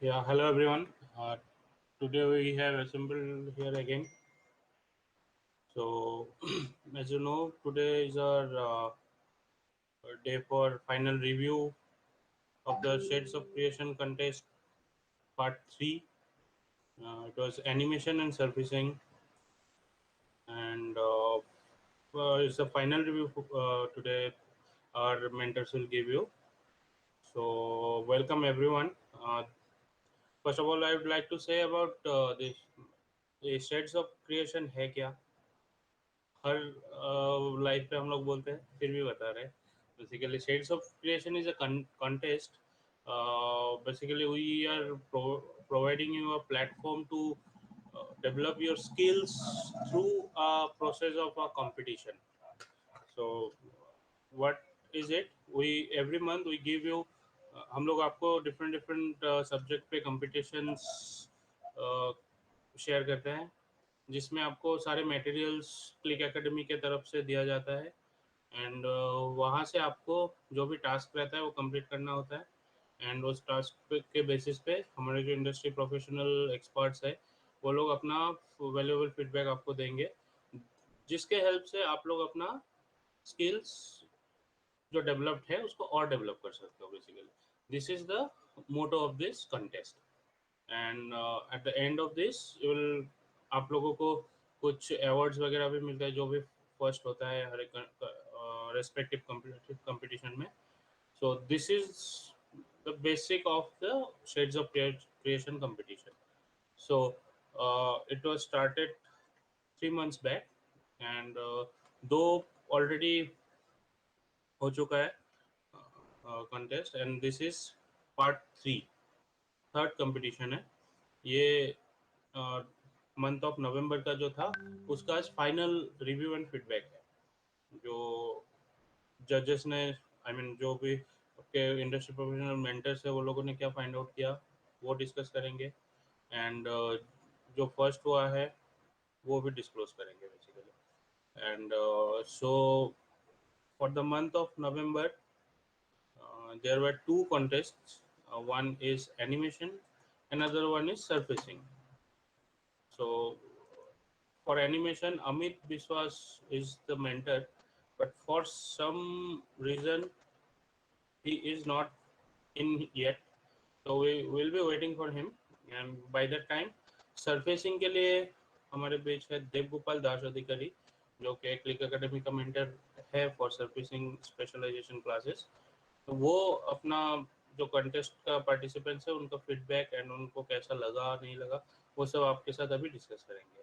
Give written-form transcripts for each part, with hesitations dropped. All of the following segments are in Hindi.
Yeah, hello everyone. Today we have assembled here again. So, as you know, today is our day for final review of the Shades of Creation contest part 3. It was animation and surfacing, and it's a final review today. Our mentors will give you. So, welcome everyone. First of all, I would like to say about the Shades of Creation है क्या हर लाइफ पे हम लोग बोलते हैं फिर भी बता रहे हैं basically shades of creation is a contest. Basically we are providing you a platform to develop your skills through a process of a competition. So what is it, we every month we give you हम लोग आपको डिफरेंट डिफरेंट सब्जेक्ट पे competitions शेयर करते हैं जिसमें आपको सारे मटेरियल्स क्लिक एकेडमी के तरफ से दिया जाता है एंड वहाँ से आपको जो भी टास्क रहता है वो कंप्लीट करना होता है एंड उस टास्क के बेसिस पे हमारे जो इंडस्ट्री प्रोफेशनल एक्सपर्ट्स है वो लोग अपना वैल्यूएबल फीडबैक आपको देंगे जिसके हेल्प से आप लोग अपना स्किल्स जो डेवलप्ड है उसको और डेवलप कर सकते हो basically this is the motto of this contest and at the end of this you will आप लोगों को कुछ अवार्ड्स वगैरह भी मिलता है जो भी फर्स्ट होता है हर एक रेस्पेक्टिव कंपटीशन में सो this is the basic of the shades of creation competition so it was started 3 months back and दो ऑलरेडी हो चुका है contest and this is part 3 third competition है ये मंथ ऑफ नवंबर का जो था उसका आज फाइनल रिव्यू एंड फीडबैक है जो जजेस ने आई मीन जो भी आपके इंडस्ट्री प्रोफेशनल मेंटर्स है वो लोगों ने क्या फाइंड आउट किया वो डिस्कस करेंगे एंड जो फर्स्ट हुआ है वो भी डिस्क्लोज करेंगे basically and so for the month of November there were two contests. One is animation, another one is surfacing. So for animation, Amit Biswas is the mentor, but for some reason he is not in yet. So we will be waiting for him. And by that time, surfacing के लिए हमारे बीच है देवगोपाल दास अधिकारी जो कि क्लिक एकेडमी का मेंटर है फॉर सर्फिसिंग स्पेशलाइजेशन क्लासेस तो वो अपना जो कंटेस्ट का पार्टिसिपेंट्स है उनका फीडबैक एंड उनको कैसा लगा नहीं लगा वो सब आपके साथ अभी डिस्कस करेंगे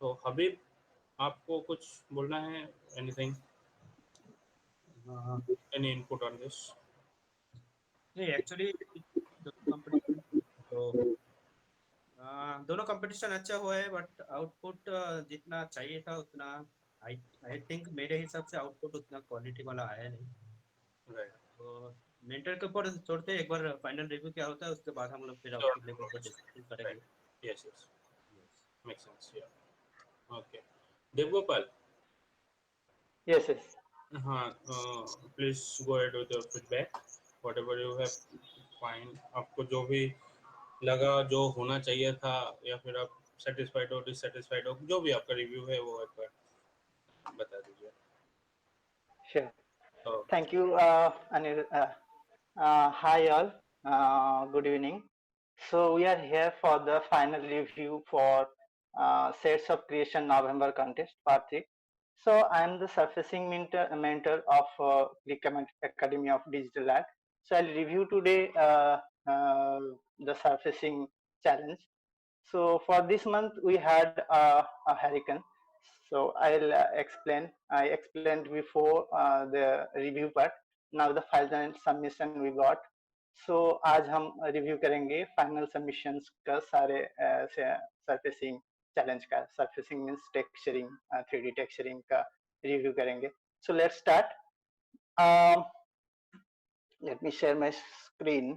तो हबीब आपको कुछ बोलना है एनीथिंग हाँ, एनी इनपुट ऑन दिस नहीं एक्चुअली दोनों कंपटीशन तो दोनों कंपटीशन अच्छा हुआ है बट आउटपुट जितना चाहिए था उतना आई आई थिंक मेरे हिसाब से आउटपुट उतना क्वालिटी वाला आया नहीं। राइट तो मेंटर के ऊपर छोड़ते हैं, एक बार फाइनल रिव्यू क्या होता है उसके बाद हम लोग फिर श्योर आउटपुट लेवल पर डिस्कशन करेंगे। Right yes yes Yes. Make sense या ओके देवगोपाल Yes, yes. हाँ please go ahead with your feedback whatever you have find आपको जो भी लगा जो होना चाहिए था या फिर आप सेटिस्फाइड हो डिससेटिस्फाइड हो जो भी आपका रिव्यू है वो एक बार बता दीजिए Sure. Okay Thank you, Anil. Hi, all. Good evening. So we are here for the final review for Sets of Creation November contest part 3. So I am the surfacing mentor of Click Academy of Digital Art. So I'll review today the surfacing challenge. So for this month we had a hurricane. So I'll explain. I explained before the review part. Now the final submission we got. So आज हम रिव्यू करेंगे फाइनल सबमिशंस का सारे सरफेसिंग चैलेंज का surfacing means texturing 3D texturing का रिव्यू करेंगे so let's start let me share my screen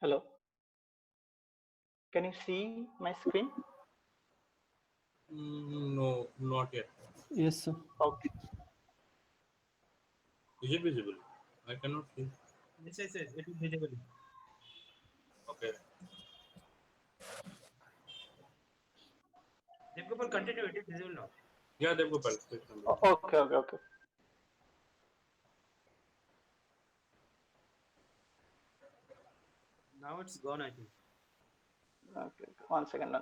Hello. Can you see my screen? No, not yet. Yes, sir. Okay. Is it visible? I cannot see. Yes, it is visible. Okay. Devgopal, continue. It is visible now. Yeah, Devgopal, please continue. Okay. Now it's gone, I think. Okay. One second.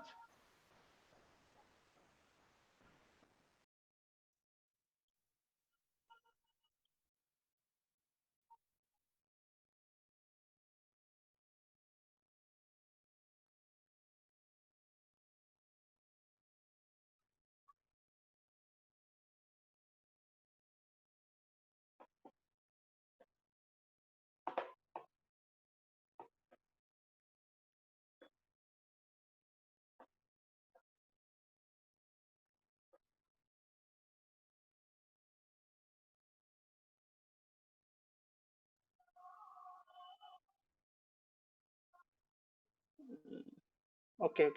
Okay.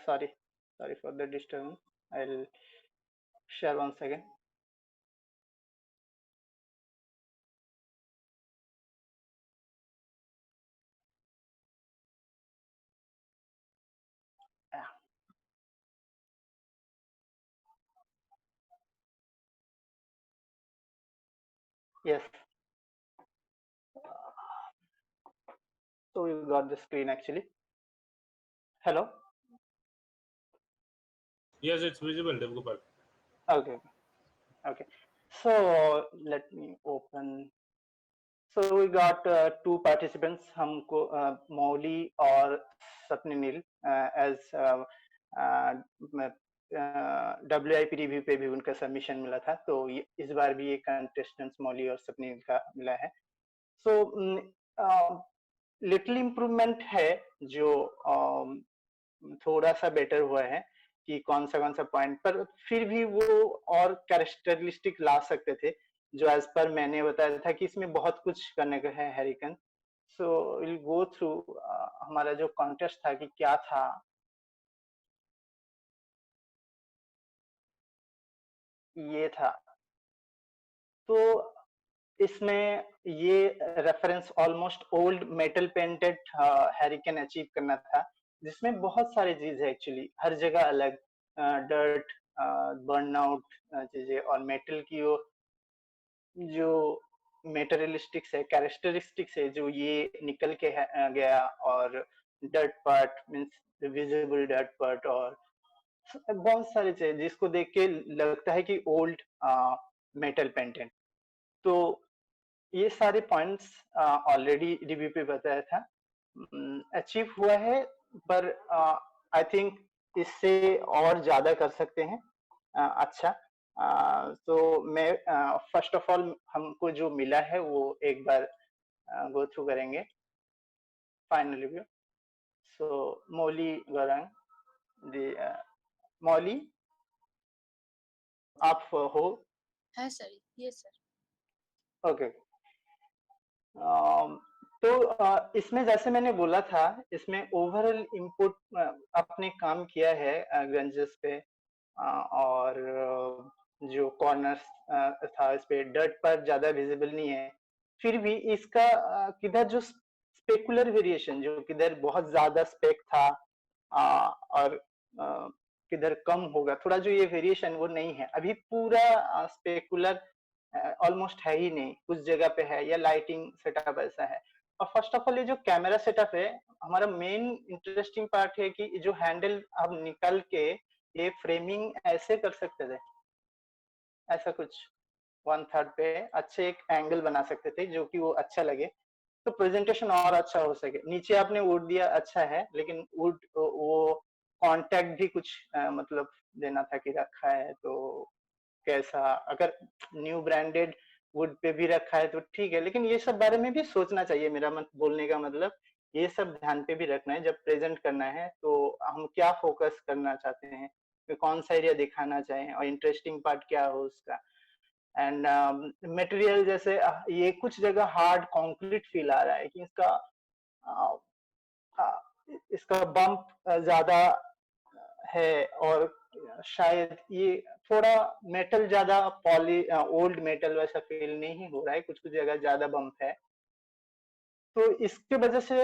Sorry for the disturbance. I'll share once again. Yes. So you got the screen actually. Hello. Yes, it's visible, Devgopal. Okay. So let me open. So we got two participants, हमको मौली और सपनील as WIP रिव्यू पे भी उनका सबमिशन मिला था, तो इस बार भी ये कंटेस्टेंट्स मौली और सपनील का मिला है. सो लिटिल इम्प्रूवमेंट है जो थोड़ा सा बेटर हुआ है कि कौन सा पॉइंट पर फिर भी वो और कैरेक्टरिस्टिक ला सकते थे जो एज पर मैंने बताया था कि इसमें बहुत कुछ करने का है हैरिकन. सो विल गो थ्रू हमारा जो कॉन्टेस्ट था कि क्या था. ये था तो इसमें ये reference almost old metal painted hurricane achieve करना था जिसमें बहुत सारे चीज है एक्चुअली हर जगह अलग डर्ट बर्नआउट चीजें और मेटल की वो जो मेटेरियलिस्टिक्स है कैरेक्टरिस्टिक्स है जो ये निकल के गया और dirt part means visible dirt part और बहुत सारे चीज जिसको देख के लगता है कि ओल्ड मेटल पेंटेड. तो ये सारे पॉइंट्स ऑलरेडी रिव्यू पे बताया था अचीव हुआ है पर आई थिंक इससे और ज्यादा कर सकते हैं अच्छा. तो मैं फर्स्ट ऑफ ऑल हमको जो मिला है वो एक बार गो थ्रू करेंगे फाइनल रिव्यू. सो मौली गौरंग मौली आप हो? है सर. Yes sir. ओके. तो इसमें जैसे मैंने बोला था इसमें ओवरऑल इनपुट आपने काम किया है ग्रंजेस पे और जो कॉर्नर्स था इस पे डर्ट पर ज्यादा विजिबल नहीं है फिर भी इसका किधर जो स्पेकुलर वेरिएशन जो किधर बहुत ज्यादा स्पेक था और किधर कम होगा थोड़ा जो ये वेरिएशन वो नहीं है अभी पूरा स्पेकुलर ऑलमोस्ट है ही नहीं कुछ जगह पे है या लाइटिंग सेटअप ऐसा है. और फर्स्ट ऑफ ऑल ये जो कैमरा सेटअप है हमारा मेन इंटरेस्टिंग पार्ट है कि जो हैंडल अब निकल के ये फ्रेमिंग ऐसे कर सकते थे ऐसा कुछ 1/3 पे अच्छे एक एंगल बना सकते थे जो कि वो अच्छा लगे तो प्रेजेंटेशन और अच्छा हो सके. नीचे आपने वुड दिया अच्छा है लेकिन वुड वो कांटेक्ट भी कुछ मतलब देना था कि रखा है तो कैसा अगर न्यू ब्रांडेड वुड पे भी रखा है तो ठीक है लेकिन ये सब बारे में भी सोचना चाहिए. मेरा बोलने का मतलब ये सब ध्यान पे भी रखना है जब प्रेजेंट करना है तो हम क्या फोकस करना चाहते हैं कौन सा एरिया दिखाना चाहें और इंटरेस्टिंग पार्ट क्या हो उसका. एंड मटेरियल जैसे ये कुछ जगह हार्ड कंक्रीट फील आ रहा है कि इसका इसका बम्प ज्यादा है और शायद ये थोड़ा मेटल ज्यादा पॉली ओल्ड मेटल वैसा फील नहीं हो रहा है, कुछ कुछ जगह ज्यादा बम्प है। तो इसके वजह से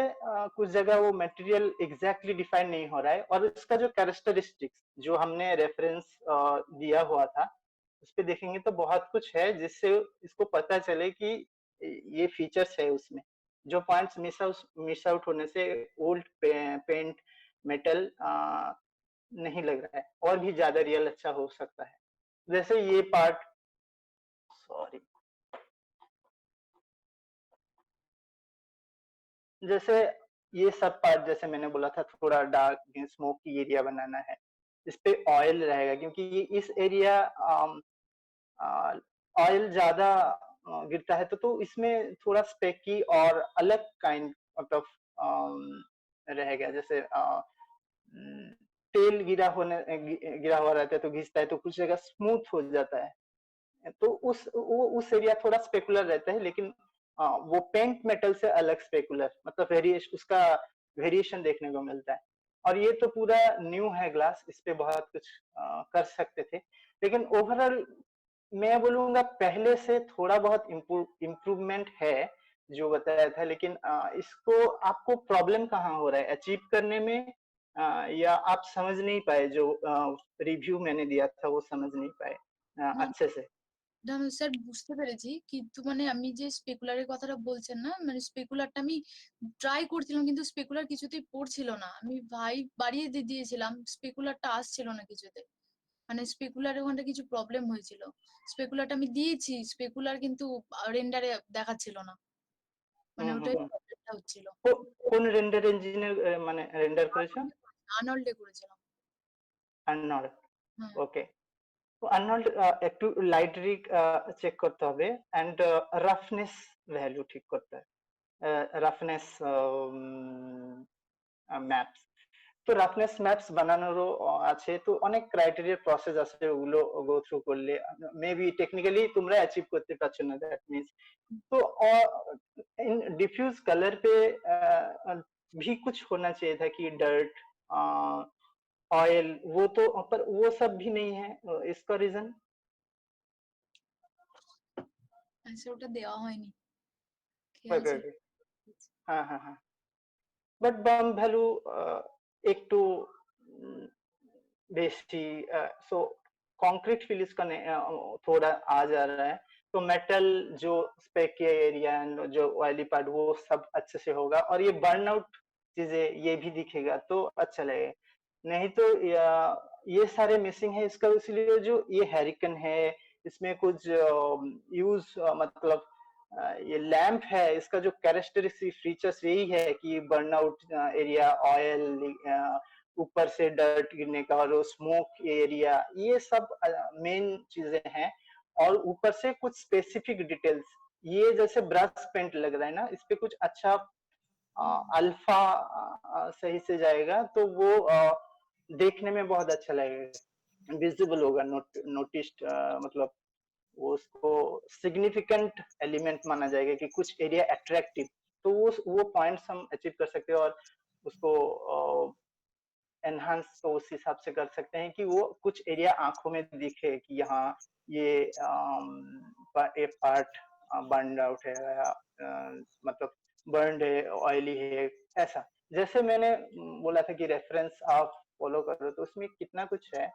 कुछ जगह वो मटेरियल एग्जैक्टली डिफाइन नहीं हो रहा है। और इसका जो कैरेक्टरिस्टिक्स जो हमने रेफरेंस दिया हुआ था उस पे देखेंगे तो बहुत कुछ है जिससे इसको पता चले कि ये फीचर्स है उसमें। जो पॉइंट्स मिस आउट होने से ओल्ड पेंट मेटल नहीं लग रहा है और भी ज्यादा रियल अच्छा हो सकता है। जैसे ये पार्ट, सॉरी, जैसे ये सब पार्ट जैसे मैंने बोला था थोड़ा डार्क स्मोकी एरिया बनाना है, इस पे ऑयल रहेगा क्योंकि ये इस एरिया ऑयल ज्यादा गिरता है तो इसमें थोड़ा स्पेकी और अलग काइंड ऑफ रहेगा। जैसे तेल गिरा हुआ रहता है तो घिसता है तो कुछ जगह स्मूथ हो जाता है, तो उस एरिया थोड़ा स्पेकुलर रहता है। लेकिन वो पेंट मेटल से अलग स्पेकुलर मतलब वेरिएशन, उसका वेरिएशन देखने को मिलता है। और ये तो पूरा न्यू है ग्लास, इस पे बहुत कुछ कर सकते थे। लेकिन ओवरऑल मैं बोलूंगा पहले से थोड़ा बहुत इम्प्रूवमेंट है जो बताया था। लेकिन इसको आपको प्रॉब्लम कहाँ हो रहा है अचीव करने में, या आप समझ नहीं पाए जो रिव्यू मैंने दिया था वो समझ नहीं पाए अच्छे से? না স্যার বুঝতে পেরেছি, কিন্তু মানে আমি যে স্পেকুলারের কথাটা বলছেন না, মানে স্পেকুলারটা আমি ট্রাই করছিলাম কিন্তু স্পেকুলার কিছুতেই পড়ছিল না। আমি বাড়িয়ে দিয়েছিলাম, স্পেকুলারটা আসছিল না কিছুতে। মানে স্পেকুলারের ওখানটা কিছু প্রবলেম হয়েছিল। স্পেকুলারটা আমি দিয়েছি, স্পেকুলার কিন্তু রেন্ডারে দেখাচ্ছিল না। মানে ওটাই প্রবলেমটা হচ্ছিল। কোন রেন্ডার ইঞ্জিনের মানে রেন্ডার করেছো? আর্নল্ডে করেছিলাম। আর্নল্ড, হ্যাঁ। ওকে। তো আর্নল্ড একটু লাইট রিগ চেক করতে হবে এন্ড রাফনেস ভ্যালু ঠিক করতে হবে। রাফনেস ম্যাপস, তো রাফনেস ম্যাপস বানানোরও আছে, তো অনেক ক্রাইটেরিয়া প্রসেস আছে, ওগুলো গো থ্রু করলে মেবি টেকনিক্যালি তোমরা অ্যাচিভ করতে পারছো না। দ্যাট মিন্स तो इन डिफ्यूज कलर पे भी कुछ होना चाहिए था कि डर्ट ऑयल, वो तो पर वो सब भी नहीं है। इसका रीजन আচ্ছা, ওটা দেওয়া হয়নি, খেয়াল ওকে ছিল। ওকে, হ্যাঁ হ্যাঁ হ্যাঁ, बट बम वैल्यू एक टू बेसी, सो कंक्रीट फिल इसका थोड़ा आ जा रहा है। तो मेटल जो स्पेक के एरिया एंड जो ऑयली पार्ट वो सब अच्छे से होगा और ये बर्न आउट चीजें ये भी दिखेगा तो अच्छा लगेगा। नहीं तो ये सारे मिसिंग है इसका, इसलिए जो ये हैरिकन है इसमें कुछ यूज मतलब ये लैंप है, इसका जो कैरेक्टरिस्टिक फीचर्स यही है कि बर्नआउट एरिया, ऑयल, ऊपर से डर्ट गिरने का और स्मोक एरिया, ये सब मेन चीजें हैं। और ऊपर से कुछ स्पेसिफिक डिटेल्स, ये जैसे ब्रश पेंट लग रहा है ना, इस पे कुछ अच्छा अल्फा सही से जाएगा तो वो देखने में बहुत अच्छा लगेगा, विजिबल होगा, नोटिस्ड, मतलब वो उसको सिग्निफिकेंट एलिमेंट माना जाएगा कि कुछ एरिया अट्रैक्टिव, तो वो पॉइंट्स हम अचीव कर सकते हैं और उसको एनहांस तो उस हिसाब से कर सकते हैं कि वो कुछ एरिया आंखों में दिखे कि यहाँ ये एक पार्ट बर्न आउट है या मतलब बर्न है, ऑयली है, ऐसा। जैसे मैंने बोला था कि रेफरेंस आप फॉलो करो, तो उसमें कितना कुछ है।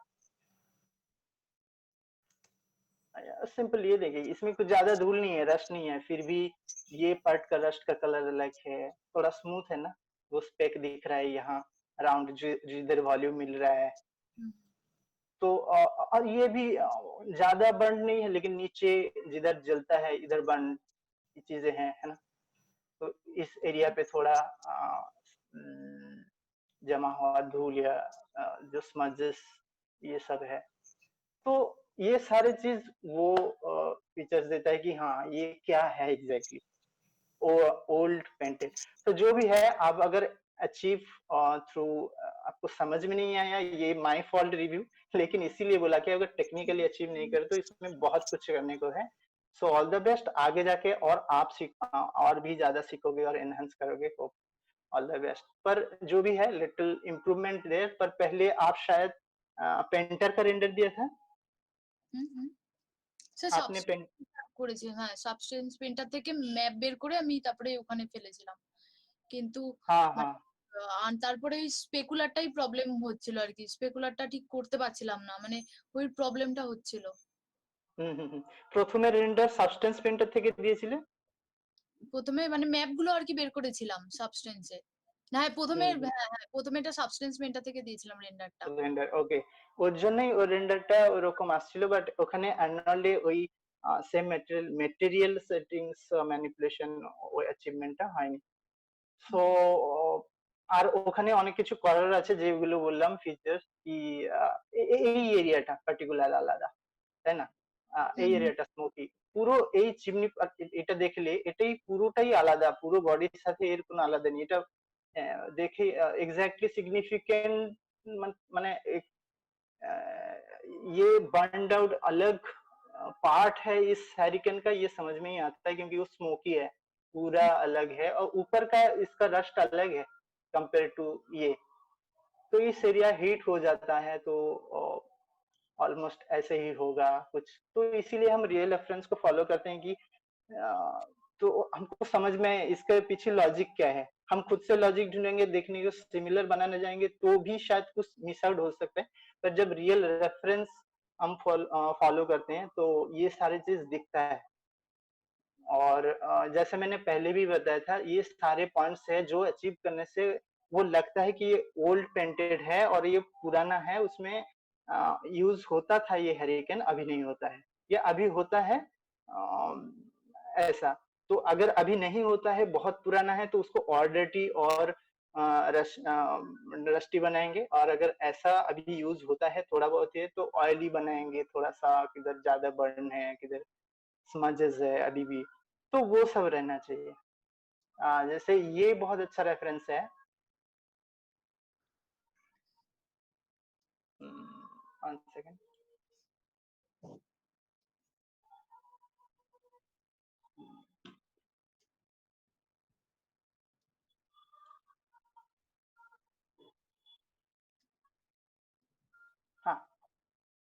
सिंपल ये देखिए, इसमें कुछ ज्यादा धूल नहीं है, रस्ट नहीं है, फिर भी ये पार्ट का रस्ट का कलर अलग है, थोड़ा स्मूथ है ना, वो स्पेक दिख रहा है यहाँ अराउंड जिधर वॉल्यूम मिल रहा है। तो और ये भी ज्यादा बर्न नहीं है, लेकिन नीचे जिधर जलता है इधर बर्न चीजें हैं, है ना। तो इस एरिया पे थोड़ा जमा हुआ धूल या जो स्मजेस ये सब है, तो ये सारे चीज वो फीचर्स देता है कि हाँ ये क्या है एग्जैक्टली ओल्ड पेंटेड। तो जो भी है, आप अगर अचीव थ्रू आपको समझ में नहीं आया, ये माय फॉल्ट रिव्यू, लेकिन इसीलिए बोला कि अगर टेक्निकली अचीव नहीं करे तो इसमें बहुत कुछ करने को है। सो ऑल द बेस्ट, आगे जाके और आप और भी ज्यादा सीखोगे और एनहांस करोगे। All the best. पर जो भी है लिटिल इम्प्रूवमेंट देयर। पर पहले आप शायद पेंटर का रेंडर दिया था। স্যার आपने पेंट করেছি, হ্যাঁ সাবস্টেন্স পেন্টার থেকে ম্যাপ বের করে আমি তারপরে ওখানে ফেলেছিলাম, কিন্তু हाँ মানে हाँ আর তারপরে ওই স্পেকুলারটাই প্রবলেম হচ্ছিল আর কি, স্পেকুলারটা ঠিক করতে পারছিলাম না, মানে ওই প্রবলেমটা হচ্ছিল। প্রথমে রেন্ডার সাবস্টেন্স পেন্টার থেকে দিয়েছিলে? প্রথমে মানে ম্যাপ গুলো আর কি বের করেছিলাম সাবস্টেন্সে। হ্যাঁ প্রথমে, হ্যাঁ হ্যাঁ প্রথমে এটা সাবস্টেন্স পেন্টার থেকে দিয়েছিলাম রেন্ডারটা। রেন্ডার ওকে, ওর জন্যই ওই রেন্ডারটা ওরকম আসছিল। বাট ওখানে অ্যানুয়ালি ওই সেম মেটেরিয়াল সেটিংস ম্যানিপুলেশন ওই অ্যাচিভমেন্টটা হয়নি। সো আর ওখানে অনেক কিছু করার আছে যেগুলো বললাম ফিচার্স কি এই এরিয়াটা পার্টিকুলার আলাদা, তাই না? এই এরিয়াটা স্মোকি, পুরো এই চিমনি এটা দেখলে এটাই পুরোটাই আলাদা, পুরো বডির সাথে এর কোনো আলাদা নেই। এটা দেখে एग्जैक्टली सिग्निफिकेंट माने एक ये बर्न्ड आउट अलग पार्ट है इस हैरिकेन का, ये समझ में ही आता है क्योंकि वो स्मोकी है, पूरा अलग है और ऊपर का इसका रस्ट अलग है कंपेयर टू ये। तो इस एरिया हीट हो जाता है तो ऑलमोस्ट ऐसे ही होगा कुछ। तो इसीलिए हम रियल रेफरेंस को फॉलो करते हैं कि तो हमको समझ में इसके पीछे लॉजिक क्या है। हम खुद से लॉजिक ढूंढेंगे, देखने को सिमिलर बनाने जाएंगे तो भी शायद कुछ मिस आउट हो सकता है। पर जब रियल रेफरेंस हम फॉलो करते हैं तो ये सारी चीज दिखता है। और जैसे मैंने पहले भी बताया था, ये सारे पॉइंट्स है जो अचीव करने से वो लगता है कि ये ओल्ड पेंटेड है और ये पुराना है, उसमें यूज होता था ये हरिकेन, अभी नहीं होता है। ये अभी होता है ऐसा। तो अगर अभी नहीं होता है, बहुत पुराना है, तो उसको और डर्टी और रस्टी बनाएंगे। और अगर ऐसा अभी यूज होता है थोड़ा बहुत है तो ऑयली बनाएंगे थोड़ा सा, किधर ज्यादा बर्न है किधर स्मजेस है अभी भी, तो वो सब रहना चाहिए। जैसे ये बहुत अच्छा रेफरेंस है। One second. हाँ,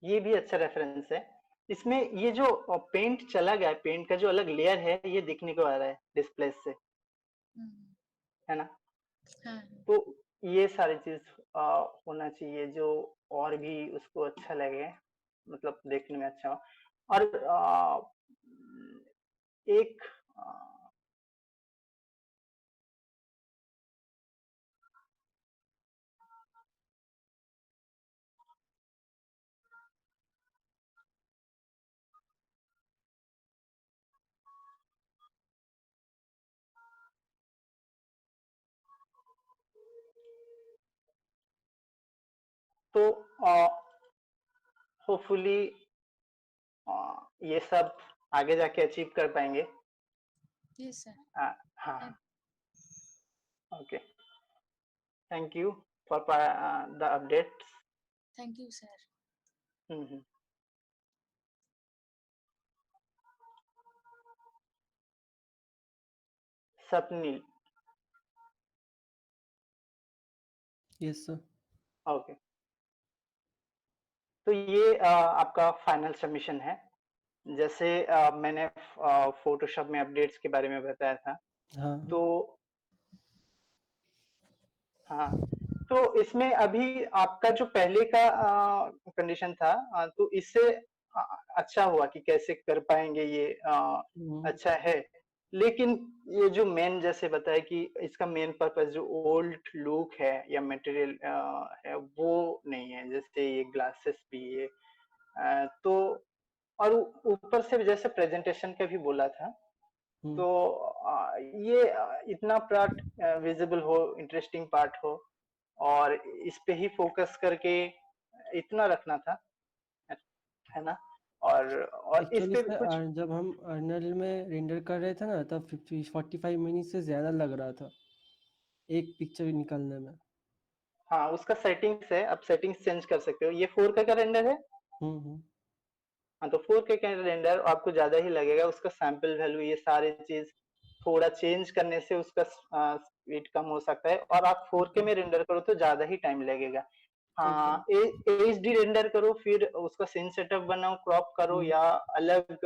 ये भी अच्छा रेफरेंस है। इसमें ये जो पेंट चला गया, पेंट का जो अलग लेयर है ये दिखने को आ रहा है डिस्प्ले से, है ना? हाँ तो ये सारी चीज होना चाहिए जो और भी उसको अच्छा लगे, मतलब देखने में अच्छा हो। और एक तो होपफुली ये सब आगे जाके अचीव कर पाएंगे। Yes sir. हाँ, okay, thank you for the updates. Thank you sir. Swapnil, yes sir. Okay, तो ये आपका फाइनल सबमिशन है। जैसे मैंने फोटोशॉप में अपडेट्स के बारे में बताया था। हाँ तो हाँ, तो इसमें अभी आपका जो पहले का कंडीशन था, तो इससे अच्छा हुआ कि कैसे कर पाएंगे ये अच्छा है। लेकिन ये जो मेन जैसे बताया कि इसका मेन पर्पस जो ओल्ड लुक है या मटेरियल है वो नहीं है, जैसे ये ग्लासेस भी है। तो और ऊपर से जैसे प्रेजेंटेशन का भी बोला था, तो ये इतना पार्ट विजिबल हो, इंटरेस्टिंग पार्ट हो और इस पे ही फोकस करके इतना रखना था, है ना? और इस एक्चुअली पे सर कुछ जब हम अर्नल में रेंडर कर रहे थे ना तब 45 मिनट से ज्यादा लग रहा था एक पिक्चर निकालने में। हाँ, उसका सेटिंग्स है, आप सेटिंग्स चेंज कर सकते हो। ये 4K का रेंडर है। हाँ, तो 4K का रेंडर आपको ज्यादा ही लगेगा, उसका सैंपल वैल्यू ये सारी चीज थोड़ा चेंज करने से उसका स्पीड कम हो सकता है, और आप 4K में रेंडर करो तो ज्यादा ही टाइम लगेगा। हाँ, HD रेंडर करो, फिर उसका सीन सेटअप बनाओ, क्रॉप करो, या अलग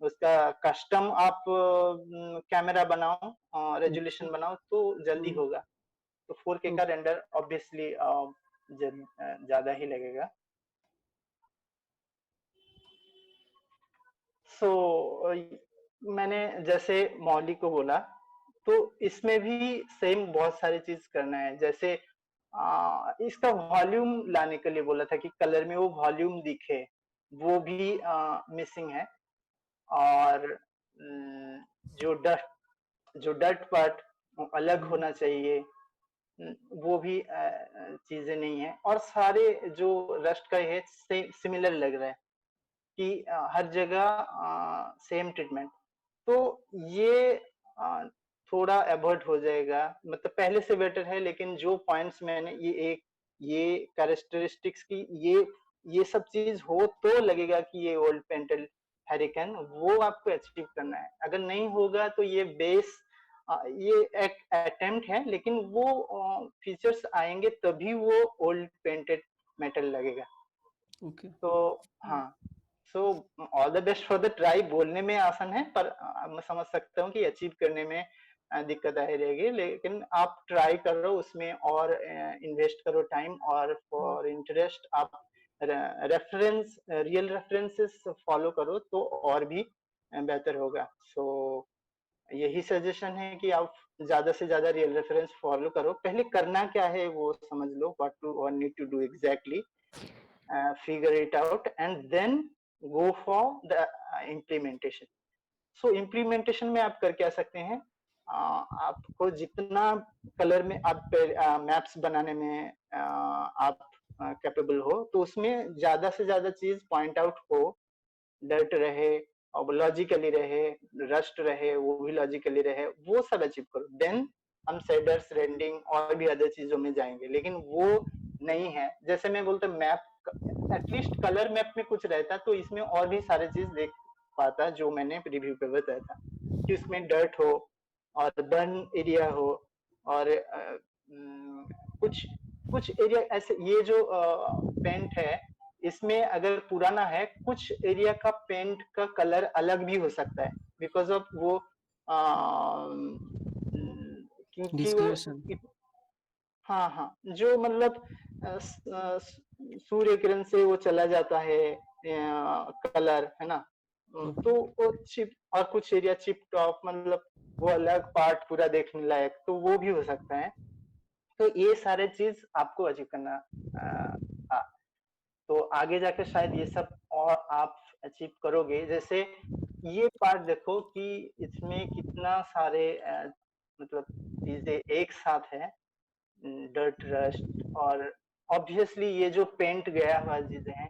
उसका कस्टम आप कैमरा बनाओ, रेजोल्यूशन बनाओ तो जल्दी होगा। तो 4K का रेंडर ऑब्वियसली ज्यादा ही लगेगा। मैंने जैसे मौली को बोला, तो इसमें भी सेम बहुत सारी चीज करना है। जैसे इसका वॉल्यूम लाने के लिए बोला था कि कलर में वो वॉल्यूम दिखे, वो भी मिसिंग है। और जो डर्ट पार्ट अलग होना चाहिए, वो भी चीजें नहीं है। और सारे जो रस्ट का है सिमिलर लग रहा है कि हर जगह सेम ट्रीटमेंट। तो ये थोड़ा अवॉइड हो जाएगा, मतलब पहले से बेटर है। लेकिन जो पॉइंट्स मैंने ये कैरेक्टरिस्टिक्स की ये सब चीज हो तो लगेगा कि ये ओल्ड पेंटेड हरिकेन, वो आपको अचीव करना है। अगर नहीं होगा तो ये बेस ये एक अटेम्प्ट है, लेकिन वो फीचर्स आएंगे तभी वो ओल्ड पेंटेड मेटल लगेगा। तो हाँ, so all the best for the try. बोलने में आसान है, पर मैं समझ सकता हूँ कि अचीव करने में दिक्कत आ रहेगी। लेकिन आप ट्राई करो उसमें, और इन्वेस्ट करो टाइम, और फॉर इंटरेस्ट आप रियल रेफरेंसेस फॉलो करो तो और भी बेहतर होगा। सो यही सजेशन है कि आप ज्यादा से ज्यादा रियल रेफरेंस फॉलो करो। पहले करना क्या है वो समझ लो, what need to do exactly, figure it out, and then go for the implementation. So implementation में आप कर क्या सकते हैं, आपको जितना कलर में आप मैप्स बनाने में आप कैपेबल हो, तो उसमें ज्यादा से ज्यादा चीज पॉइंट आउट हो, डर्ट रहे और लॉजिकली रहे, रस्ट रहे वो भी लॉजिकली रहे, वो सब अचीव करो। देन हम शेडर्स, रेंडिंग और भी अदर चीजों में जाएंगे। लेकिन वो नहीं है, जैसे मैं बोलता मैप, एटलीस्ट कलर मैप में कुछ रहता तो इसमें और भी सारे चीज देख पाता, जो मैंने रिव्यू पे बताया था कि उसमें डर्ट हो और बर्न एरिया हो, और कुछ कुछ एरिया ऐसे, ये जो पेंट है इसमें अगर पुराना है, कुछ एरिया का पेंट का कलर अलग भी हो सकता है, बिकॉज ऑफ वो क्योंकि वो हाँ हाँ, जो मतलब सूर्य किरण से वो चला जाता है कलर, है ना। तो वो चिप, और कुछ एरिया चिप टॉप, मतलब वो अलग पार्ट पूरा देखने लायक, तो वो भी हो सकता है। तो ये सारे चीज आपको अचीव करना था। तो आगे जाकर शायद ये सब और आप अचीव करोगे। जैसे ये पार्ट देखो कि इसमें कितना सारे मतलब चीजें एक साथ है, डर्ट, रस्ट, और ऑब्वियसली ये जो पेंट गया हुआ चीजें हैं।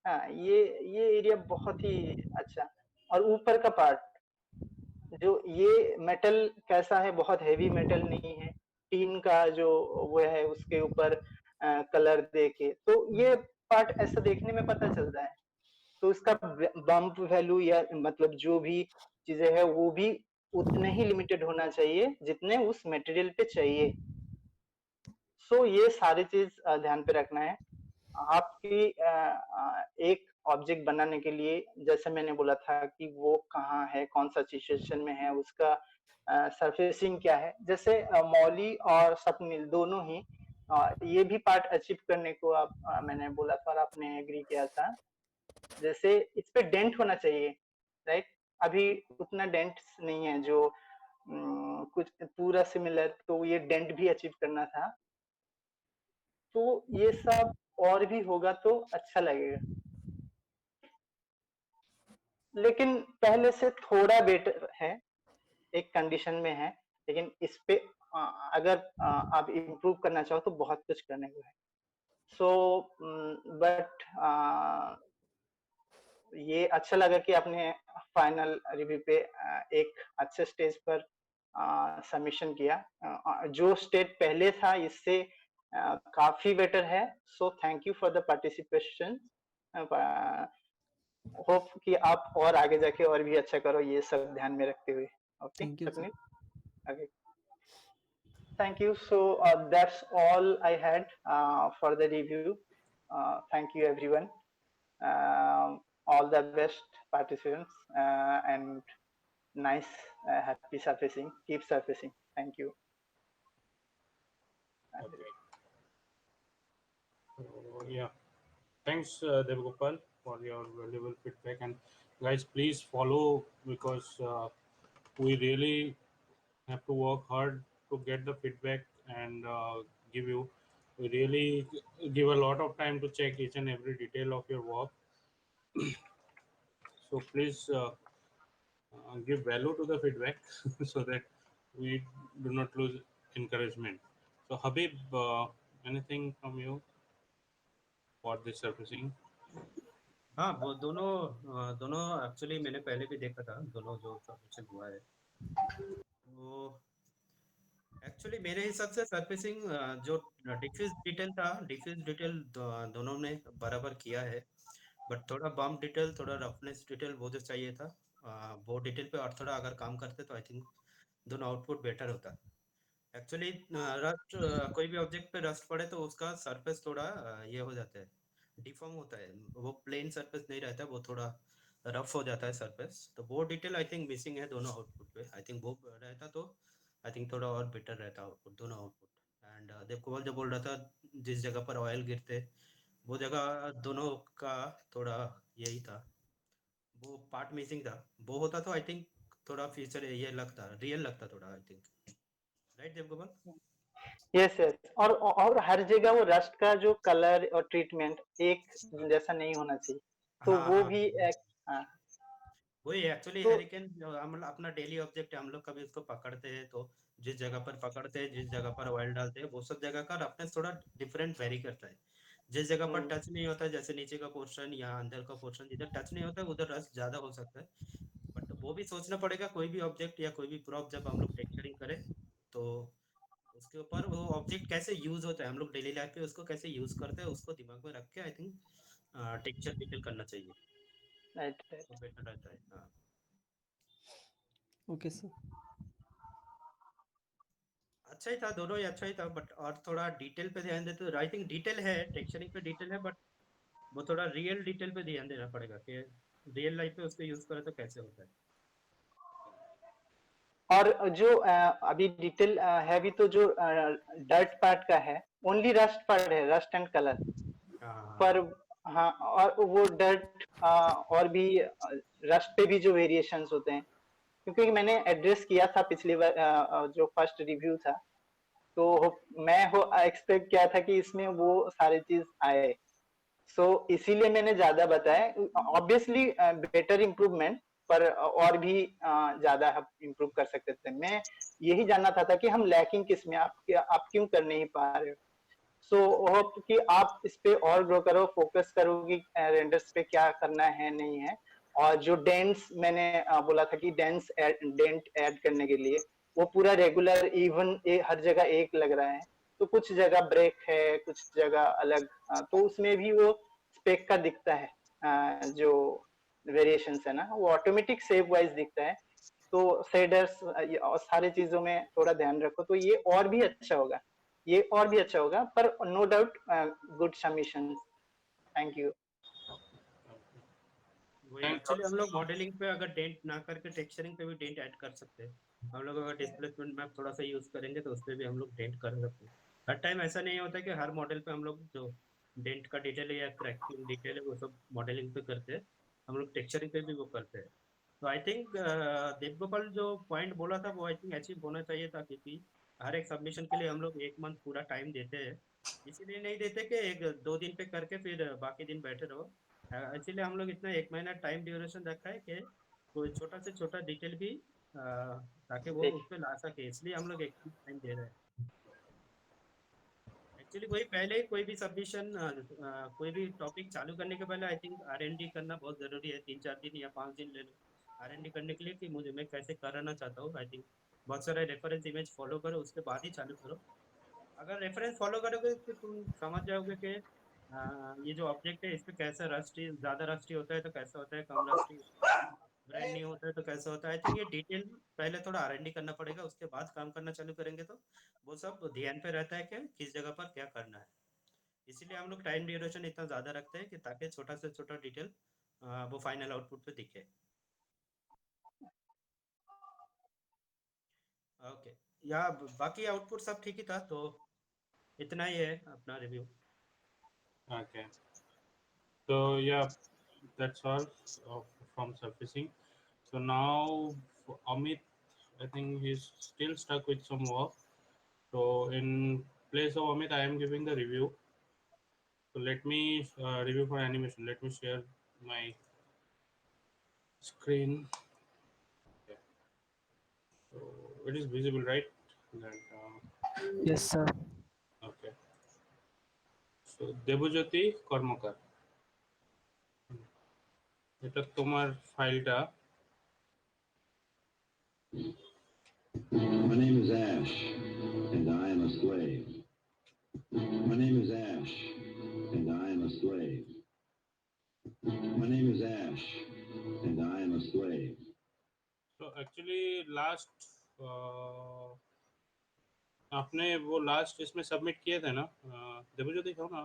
हाँ, ये एरिया बहुत ही अच्छा। और ऊपर का पार्ट, जो ये मेटल कैसा है, बहुत हेवी मेटल नहीं है, टीन का जो वो है उसके ऊपर कलर देके, तो ये पार्ट ऐसा देखने में पता चलता है। तो उसका बम्प वैल्यू या मतलब जो भी चीजें है वो भी उतने ही लिमिटेड होना चाहिए जितने उस मटेरियल पे चाहिए। सो ये सारी चीज ध्यान पे रखना है। आपकी एक ऑब्जेक्ट बनाने के लिए, जैसे मैंने बोला था कि वो कहाँ है, कौन सा सिचुएशन में है, उसका सरफेसिंग क्या है। जैसे मौली और स्वप्निल दोनों ही ये भी पार्ट अचीव करने को मैंने बोला था और आपने एग्री किया था। जैसे इस पे डेंट होना चाहिए, राइट। अभी उतना डेंट नहीं है, जो कुछ पूरा सिमिलर, तो ये डेंट भी अचीव करना था। तो ये सब और भी होगा तो अच्छा लगेगा, लेकिन पहले से थोड़ा बेटर है, एक कंडीशन में है। लेकिन इस पे अगर आप इम्प्रूव करना चाहो तो बहुत कुछ करने को है। सो बट ये अच्छा लगा कि आपने फाइनल रिव्यू पे एक अच्छे स्टेज पर सबमिशन किया। जो स्टेज पहले था इससे काफी बेटर है। So thank you for the participation. Hope कि आप और आगे जाके और भी अच्छा करो, ये सब ध्यान में रखते हुए। Okay, Thank you, sir. Swapnil? Okay. Thank you. So that's all I had for the review. Thank you, everyone. All the best participants and nice, happy surfacing. Keep surfacing. Thank you. Okay. So, yeah. Thanks, Devgopal, for your valuable feedback. And guys, please follow, because we really have to work hard to get the feedback and give you. We really give a lot of time to check each and every detail of your work. So please give value to the feedback so that we do not lose encouragement. So Habib, anything from you for this surfacing? हाँ, वो दोनों एक्चुअली मैंने पहले भी देखा था, दोनों जो सबमिशन हुआ है। तो एक्चुअली मेरे हिसाब से सरफेसिंग जो डिफ्यूज डिटेल था, डिफ्यूज डिटेल दोनों ने बराबर किया है, बट थोड़ा बम्प डिटेल, थोड़ा रफनेस डिटेल वो जो चाहिए था, वो डिटेल पे और थोड़ा अगर काम करते तो आई थिंक दोनों आउटपुट बेटर होता। एक्चुअली रस्ट, कोई भी ऑब्जेक्ट पे रस्ट पड़े तो उसका सरफेस थोड़ा ये हो जाता है, डिफॉर्म होता है, वो प्लेन सरफेस नहीं रहता, वो थोड़ा रफ हो जाता है सरफेस। तो वो डिटेल आई थिंक मिसिंग है दोनों आउटपुट पे। आई थिंक वो रहता तो आई थिंक थोड़ा और बेटर रहता आउटपुट, दोनों आउटपुट। एंड देवकुमार जो बोल रहा था जिस जगह पर ऑयल गिरते, वो जगह दोनों का थोड़ा यही था, वो पार्ट मिसिंग था। वो होता तो आई थिंक थोड़ा फ्यूचर ये लगता, रियल लगता थोड़ा, I think. Right Devkumar? Yes yes, और हर जगह वो रस्ट का जो कलर और ट्रीटमेंट एक जैसा नहीं होना चाहिए, तो हाँ वो हाँ भी एक, हाँ, वही एक्चुअली तो हेरिकेन हम अपना डेली ऑब्जेक्ट है, हम लोग कभी उसको पकड़ते हैं तो जिस जगह पर पकड़ते हैं, जिस जगह पर ऑयल डालते हैं, वो सब जगह का रफनेस थोड़ा डिफरेंट वेरी करता है। जिस जगह पर टच नहीं होता है, जैसे नीचे का पोर्शन या अंदर का पोर्शन, जिधर टच नहीं होता है उधर रस ज्यादा हो सकता है। बट वो भी सोचना पड़ेगा, कोई भी ऑब्जेक्ट या कोई भी प्रॉप जब हम लोग टेक्सचरिंग करें तो उसके ऊपर वो ऑब्जेक्ट कैसे यूज होता है, हम लोग डेली लाइफ पे उसको कैसे यूज करते हैं, उसको दिमाग में रख के आई थिंक टेक्सचर डिटेल करना चाहिए, राइट तो बेटर रहता है। हाँ Okay, sir. अच्छा ही था, दोनों ही अच्छा ही था, बट और थोड़ा डिटेल पे ध्यान देते तो आई थिंक डिटेल है, टेक्सचरिंग पे डिटेल है, बट वो थोड़ा रियल डिटेल पे ध्यान देना पड़ेगा कि रियल लाइफ पे उसको यूज करें तो कैसे होता है। और जो अभी डिटेल है भी, तो जो डर्ट पार्ट का है, ओनली रस्ट पार्ट है, रस्ट एंड कलर हाँ पर। हाँ, और वो डर्ट और भी रस्ट पे भी जो वेरिएशंस होते हैं, क्योंकि मैंने एड्रेस किया था पिछली बार, जो फर्स्ट रिव्यू था, तो मैं हो एक्सपेक्ट किया था कि इसमें वो सारी चीज आए, सो इसीलिए मैंने ज्यादा बताया। ऑब्वियसली बेटर इम्प्रूवमेंट, पर और भी ज्यादा इम्प्रूव कर सकते थे। मैं यही जानना था कि हम लैकिंग किस में, आप क्यों कर नहीं पा रहे हो। सो होप कि आप इस पे और ग्रो करो, फोकस करो कि रेंडर्स पे क्या करना है नहीं है। और जो डेंट्स मैंने बोला था कि डेंट ऐड करने के लिए, वो पूरा रेगुलर इवन हर जगह एक लग रहा है, तो कुछ जगह ब्रेक है, कुछ जगह अलग, तो उसमें भी वो स्पेक का दिखता है, जो वेरिएशंस है ना, वो ऑटोमेटिक सेव वाइज दिखता है। तो शेडर्स और सारी चीजों में थोड़ा ध्यान रखो, तो ये और भी अच्छा होगा, ये और भी अच्छा होगा। पर no doubt, good submission. Thank you. वही Thanks. एक्चुअली हम लोग मॉडलिंग पे अगर डेंट ना करके टेक्सचरिंग पे भी डेंट ऐड कर सकते हैं। हम लोग अगर डिस्प्लेसमेंट मैप थोड़ा सा यूज करेंगे तो उस पे भी हम लोग डेंट कर सकते हैं। हर टाइम ऐसा नहीं होता कि हर मॉडल पे हम लोग जो डेंट का डिटेल है या क्रैकिंग डिटेल है वो सब मॉडलिंग पे करते हैं, हम लोग टेक्सचरिंग पे भी वो करते हैं। तो आई थिंक देवगोपाल जो पॉइंट बोला था वो आई थिंक अचीव होना चाहिए था, क्योंकि हर एक सबमिशन के लिए हम लोग 1 मंथ पूरा टाइम देते हैं। इसीलिए नहीं देते कि 1-2 दिन पे करके फिर बाकी दिन बैठे रहो। इसीलिए हम लोग इतना 1 महीना टाइम ड्यूरेशन रखा है कि कोई छोटा से छोटा डिटेल भी ताकि वो देख, उस पर ला सके, इसलिए हम लोग एक टाइम दे रहे हैं। एक्चुअली वही पहले कोई भी सबमिशन, कोई भी टॉपिक चालू करने के पहले आई थिंक R&D करना बहुत जरूरी है। 3-4 दिन या 5 दिन ले लो R&D करने के लिए कि मुझे मैं कैसे कराना चाहता हूँ। आई थिंक बहुत सारे रेफरेंस इमेज फॉलो करो, उसके बाद ही चालू करो। अगर रेफरेंस फॉलो करोगे तो तुम समझ जाओगे कि ये जो ऑब्जेक्ट है इस पे कैसा रस्टी, ज्यादा रस्टी होता है तो कैसा होता है, कम रस्टी। ब्रांड न्यू होता है तो कैसा होता है, आई थिंक ये डिटेल पहले थोड़ा R&D करना पड़ेगा, उसके बाद काम करना चालू करेंगे तो वो सब ध्यान पे रहता है कि किस जगह पर क्या करना है। इसीलिए हम लोग टाइम ड्यूरेशन इतना ज़्यादा रखते हैं कि ताकि छोटा से छोटा डिटेल वो फाइनल आउटपुट पे दिखे। ओके, या बाकी आउटपुट सब ठीक ही था, तो इतना ही है अपना review. Okay. So yeah, that's all from surfacing. So now Amit, I think he's still stuck with some work. So in place of Amit, I am giving the review. So let me review for animation. Let me share my screen. Okay. So it is visible, right? That, Yes, sir. okay. So Debjyoti Karmakar, এটা তোমার ফাইলটা। My name is Ash, and I am a slave. My name is Ash, and I am a slave. My name is Ash, and I am a slave. So actually last आपने वो लास्ट इसमें सबमिट किए थे ना, देवज्योति हो ना?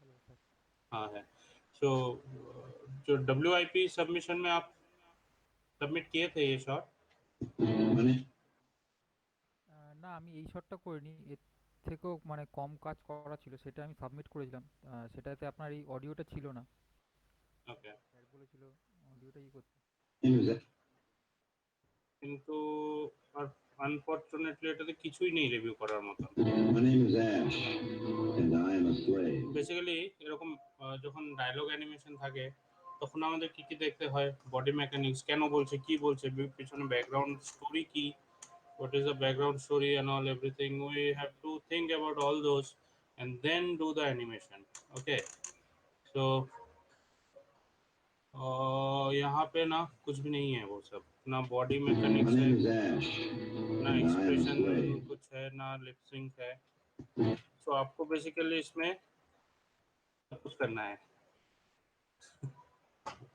Hello sir. हाँ है। सो जो WIP सबमिशन में आप सबमिट किए थे ये शॉट? My name, না আমি এই শটটা করিনি, এর থেকেও মানে কম কাজ করা ছিল, সেটা আমি সাবমিট করেছিলাম। সেটাতে আপনার এই অডিওটা ছিল না, ওকে। স্যার বলেছিল অডিওটা করতে। name is Ash. কিন্তু আনফরচুনেটলি এটাতে কিছুই নেই রিভিউ করার মতো। My name is Ash, and I am a slave. Basically এরকম যখন ডায়লগ অ্যানিমেশন থাকে তখন আমাদের কি কি দেখতে হয়, বডি মেকানিক্স, কেন বলছে, কি বলছে, পিছনে ব্যাকগ্রাউন্ড স্টোরি কি, what is the background story and all everything. We have to think about all those and then do the animation. Okay, so यहाँ पे ना कुछ भी नहीं है, वो सब ना बॉडी My मैकेनिक्स है, name is Ash, ना and I am a expression slave. कुछ है, ना लिप सिंक है। so आपको बेसिकली इसमें सब कुछ करना है।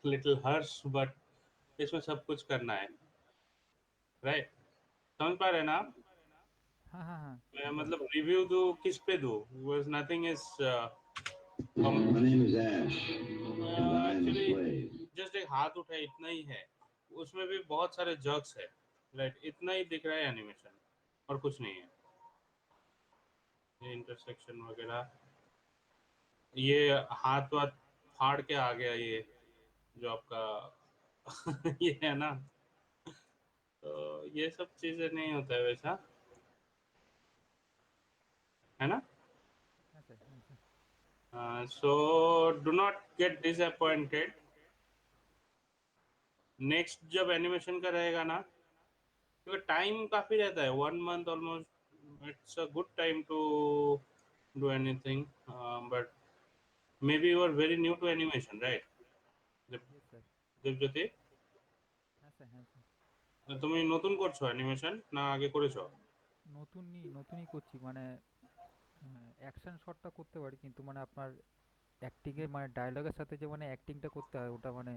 लिटिल हर्ष बट इसमें सब कुछ करना है, राइट? समझ पा रहे हैं ना आप? हाँ हाँ हाँ मैं मतलब रिव्यू दूं किस पे दूं, was nothing is My name is Ash, and I am a actually slave. Just एक हाथ उठाए इतना ही है, उसमें भी बहुत सारे जर्क्स है, राइट? इतना ही दिख रहा है एनिमेशन और कुछ नहीं है। ये इंटरसेक्शन वगैरह, ये हाथ वाथ फाड़ के आ गया ये जो आपका ये है ना, तो ये सब चीजें नहीं होता है वैसा, है ना? হ্যাঁ স্যার, হ্যাঁ sir. So do not get disappointed. Next जब एनिमेशन का रहेगा ना, क्योंकि टाइम काफी रहता है, 1 month almost, it's a good time to do anything, but maybe you are very new to animation, right yes sir. Debjyoti? হ্যাঁ স্যার, হ্যাঁ স্যার। তুমি নতুন করছো অ্যানিমেশন না আগে করেছো? নতুনই করছি, মানে অ্যাকশন শটটা করতে পারি, কিন্তু মানে আপনার অ্যাক্টিংয়ে মানে ডায়লগের সাথে যে মানে অ্যাক্টিংটা করতে হয় ওটা মানে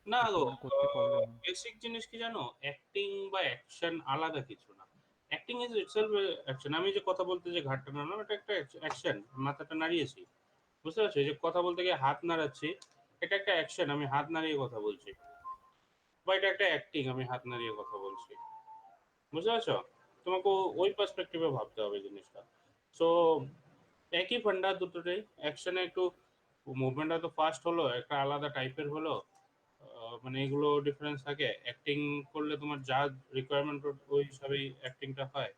না একটু গো, মানে করতে প্রবলেম হয়। বেসিক জিনিস কি জানো, অ্যাক্টিং বা অ্যাকশন আলাদা কিছু না। Acting is itself action. আমি যে কথা বলতে যে ঘাটটা নাড়লাম, এটা একটা অ্যাকশন, মাথাটা নাড়িয়েছি, বুঝতে পারছো? এই যে কথা বলতে গিয়ে হাত নাড়াচ্ছি, এটা একটা অ্যাকশন, আমি হাত নাড়িয়ে কথা বলছি, বা এটা একটা অ্যাক্টিং, আমি হাত নাড়িয়ে কথা বলছি, বুঝতে পারছো? তোমাকে ওই পার্সপেক্টিভে ভাবতে হবে জিনিসটা। সো একই ফান্ডা দুটোটাই, অ্যাকশনে একটু মুভমেন্টটা তো ফাস্ট হলো, একটা আলাদা টাইপের হলো, মানে এগুলো ডিফারেন্স থাকে। অ্যাক্টিং করলে তোমার যা রিকোয়ারমেন্ট ওই হিসাবেই অ্যাক্টিংটা হয়,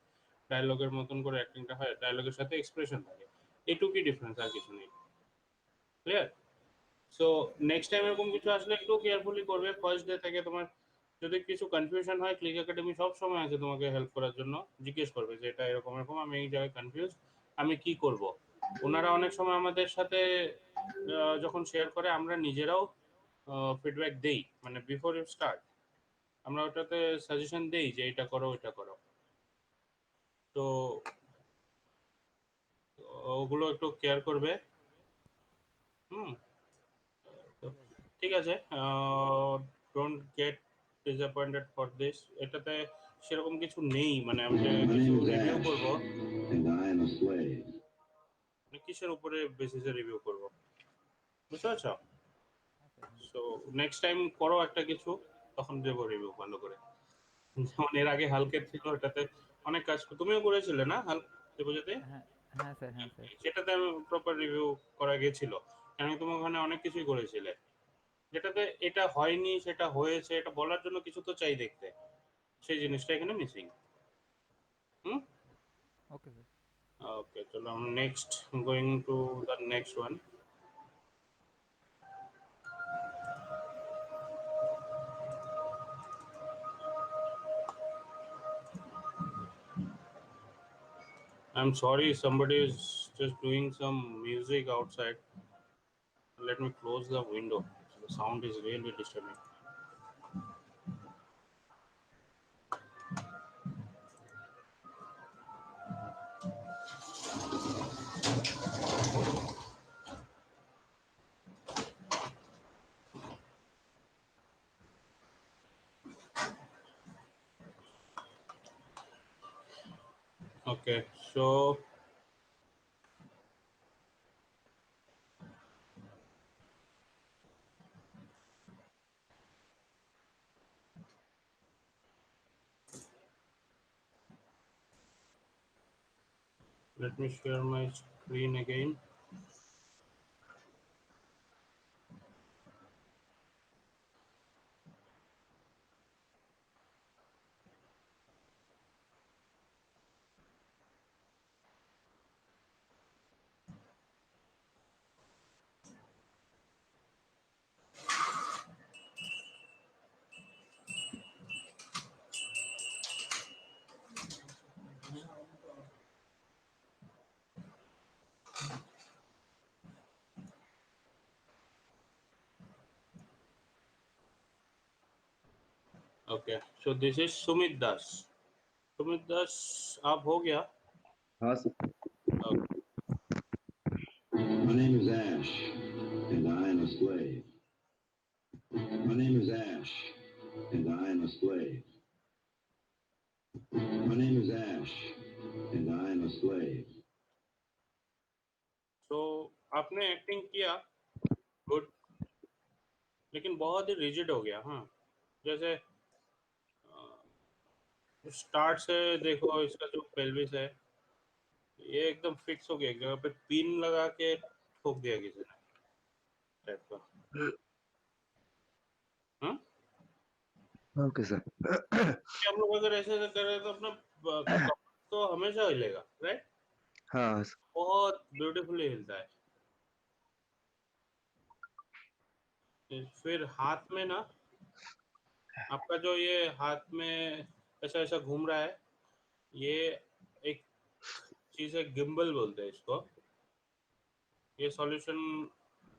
ডায়লগের মতন করে অ্যাক্টিংটা হয়, ডায়লগের সাথে এক্সপ্রেশন থাকে, এটুকুই ডিফারেন্স, আর কিছু নেই। ক্লিয়ার? সো নেক্সট টাইম এরকম কিছু আসলে একটু কেয়ারফুলি করবে। ফার্স্ট ডে থেকে তোমার যদি কিছু কনফিউশন হয়, ক্লিক একাডেমি সব সময় আছে তোমাকে হেল্প করার জন্য। জিজ্ঞেস করবে যে এটা এরকম এরকম, আমি এই জায়গায় কনফিউজ, আমি কি করব। ওনারা অনেক সময় আমাদের সাথে যখন শেয়ার করে, আমরা নিজেরাও ফিডব্যাক দেই, মানে বিফোর ইউ স্টার্ট আমরা ওটাতে সাজেশন দেই যে এটা করো এটা করো। তো ওগুলো একটু কেয়ার করবে। হুম, তো ঠিক আছে। Don't get disappointed for this. এটাতে সেরকম কিছু নেই, মানে আমি যে My কিছু name is রিভিউ Ash, করব, and I am a slave. মানে কিসের উপরে বেসিসে রিভিউ করব, বুঝতে পারছো? হ্যাঁ স্যার, হ্যাঁ। সো নেক্সট টাইম করো একটা কিছু, তখন দেবো রিভিউ ভালো করে। যেমন এর আগে হালকের ছিল, ওটাতে অনেক কাজ তুমিও করেছিলে না হালক বোঝাতে, হ্যাঁ হ্যাঁ স্যার, হ্যাঁ স্যার। সেটাতে আমি প্রপার রিভিউ করা গেছিল, কারণ তুমি ওখানে অনেক কিছুই করেছিলে। যেটাতে এটা হয়নি সেটা হয়েছে, এটা বলার জন্য কিছু তো চাই দেখতে, সেই জিনিসটা এখানে মিসিং। হুম, ওকে স্যার। ওকে, চলো আমরা next going to the next one. I'm sorry, somebody is just doing some music outside. Let me close the window. The sound is really disturbing. Okay, so let me share my screen again. Okay, so this is Sumit Das. Sumit Das, आप हो गया? हाँ sir. Okay. My name is Ash, and I am a slave. My name is Ash, and I am a slave. My name is Ash, and I am a slave. So आपने एक्टिंग किया, गुड, लेकिन बहुत ही रिजिड हो गया। हाँ, जैसे स्टार्ट से देखो, इसका जो पेल्विस है ये एकदम फिक्स हो गया, एक जगह पे पिन लगा के ठोक दिया किसी ने टाइप का। हाँ, ओके सर। कि हम लोग अगर ऐसे ऐसे कर रहे तो अपना कमर तो हमेशा हिलेगा, राइट? हाँ सर। बहुत ब्यूटीफुली हिलता है। फिर हाथ में ना, आपका जो ये हाथ में ऐसा ऐसा घूम रहा है, ये एक चीज है, गिम्बल बोलते हैं इसको। ये सॉल्यूशन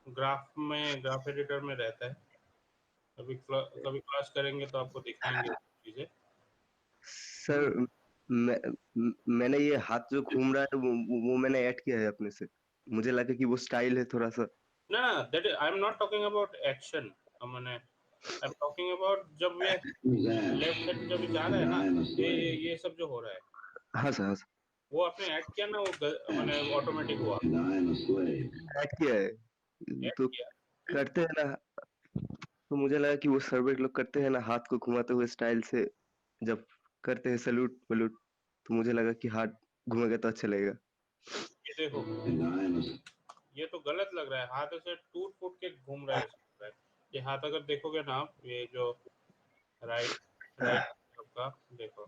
ग्राफ में, ग्राफ एडिटर में रहता है। कभी क्लास करेंगे तो आपको दिखाएंगे चीजें। सर मैंने ये हाथ जो घूम रहा है वो मैंने ऐड किया है अपने से। मुझे लगा कि वो स्टाइल है थोड़ा सा। ना, that I am not talking about action, मैंने आई एम टॉकिंग अबाउट जब ये लेफ्ट साइड जब जा रहा है ना, ये सब जो हो रहा है, हाँ सर, हाँ सर। वो आपने ऐड किया ना, वो मैंने ऑटोमेटिक हुआ, And I am a slave. Add किया है ऐड तो किया। करते हैं ना, तो मुझे लगा कि वो सर्वेंट लोग करते हैं ना हाथ को घुमाते हुए स्टाइल से, जब करते हैं सैल्यूट वैल्यूट, तो मुझे लगा कि हाथ घूमेगा तो अच्छा लगेगा। ये देखो, And I am a ये तो गलत लग रहा है, हाथ ऐसे टूट फूट के घूम रहा है। ये हाथ अगर देखोगे ना आप, ये जो राइट तरफ का देखो,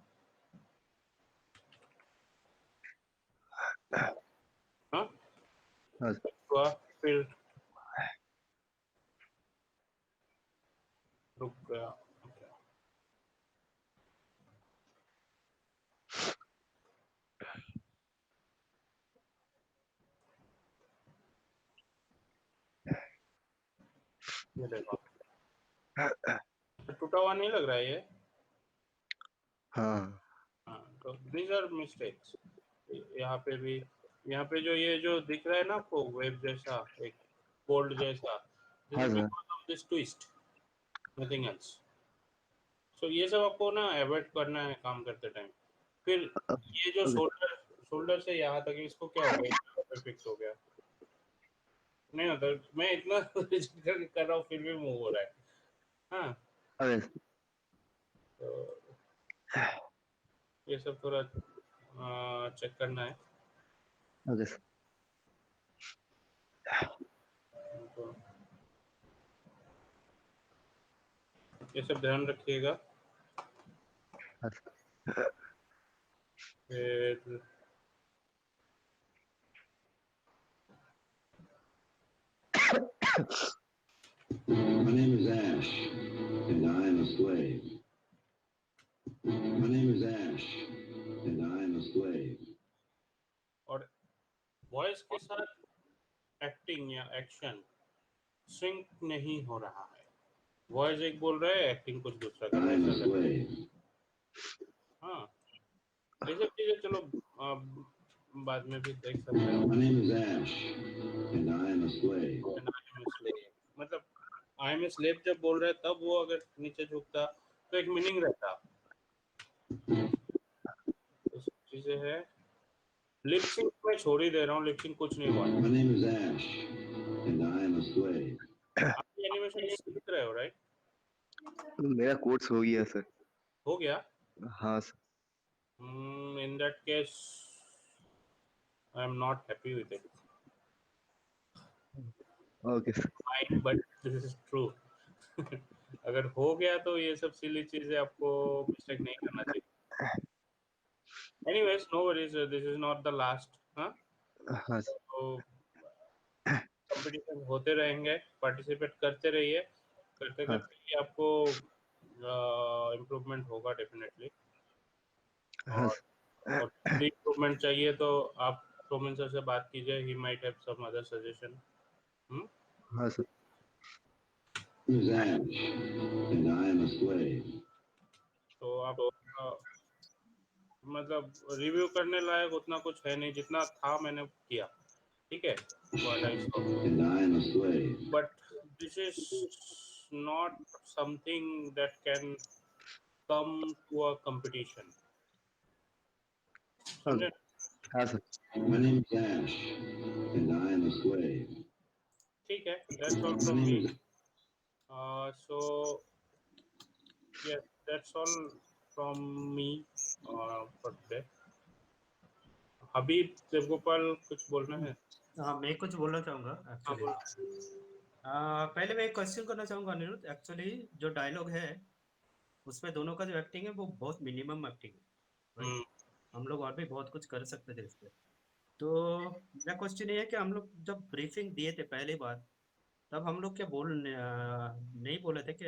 हाँ, हाँ सर। हुआ, फिर रुक गया। ये देखो, टूटा हुआ नहीं लग रहा है ये। हाँ हाँ, तो दीज आर मिस्टेक्स। यहाँ पे भी, यहाँ पे जो ये जो दिख रहा है ना आपको, वेब जैसा, एक फोल्ड जैसा, दिस हाँ is sir. Because of this twist. Nothing else. So ये सब आपको ना अवॉइड करना है काम करते टाइम। फिर ये जो Okay. शोल्डर से यहाँ तक इसको क्या हो गया, फिक्स हो गया नहीं होता। मैं इतना कर रहा हूँ फिर भी मूव हो रहा है। हाँ, Okay. तो ये सब थोड़ा चेक करना है। Okay. तो ये सब ध्यान रखिएगा। फिर My name is Ash, and I am a slave. My name is Ash, and I am a slave. और वॉइस के साथ एक्टिंग या एक्शन सिंक नहीं हो रहा है। वॉइस एक बोल रहा है, एक्टिंग कुछ दूसरा कर I रहा am a है। slave. हाँ, ये सब चीजें चलो बाद में भी देख सकते हैं। My name is Ash, and I am a slave. मतलब आई एम ए स्लेव जब बोल रहा है तब वो अगर नीचे झुकता तो एक मीनिंग रहता। तो चीजें है। लिपसिंग मैं छोड़ ही दे रहा हूँ, लिपसिंग कुछ नहीं हुआ। My name is Ash, and I am a slave. आप एनिमेशन सीख रहे हो राइट? मेरा कोर्स हो गया सर। हो गया? हाँ sir. In that case, I am not happy with it. Okay sir. Fine, but this is true. अगर हो गया तो ये सब सिली चीजें आपको मिस्टेक नहीं करना चाहिए। Anyways, no worries. This is not the last. हाँ? हाँ सर। तो कंपटीशन होते रहेंगे, पार्टिसिपेट करते रहिए। करते हाँ करते ही आपको इम्प्रूवमेंट होगा डेफिनेटली। हाँ और इम्प्रूवमेंट चाहिए तो आप सोमेन सर से बात कीजिए, he might have some other suggestion. हाँ sir. My name is Ash, and I am a slave. तो आप मतलब रिव्यू करने लायक उतना कुछ है नहीं, जितना था मैंने किया, ठीक है। And I am a slave. But this is not something that can come to a competition, समझे? हाँ sir. My name is Ash, and I am a slave. ठीक है, that's all My from name me. is So yes, that's all from me for today. हबीब देवगोपाल कुछ बोलना है? हाँ, मैं कुछ बोलना चाहूंगा हाँ एक्चुअली। बोलो। पहले मैं एक क्वेश्चन करना चाहूंगा अनिरुद्ध। एक्चुअली जो डायलॉग है उसमें दोनों का जो एक्टिंग है वो बहुत मिनिमम एक्टिंग है, हम्म, राइट? हम लोग और भी बहुत कुछ कर सकते थे इस पे। तो मेरा क्वेश्चन ये है कि हम लोग जब ब्रीफिंग दिए थे पहली बार, तब हम लोग क्या नहीं बोले थे कि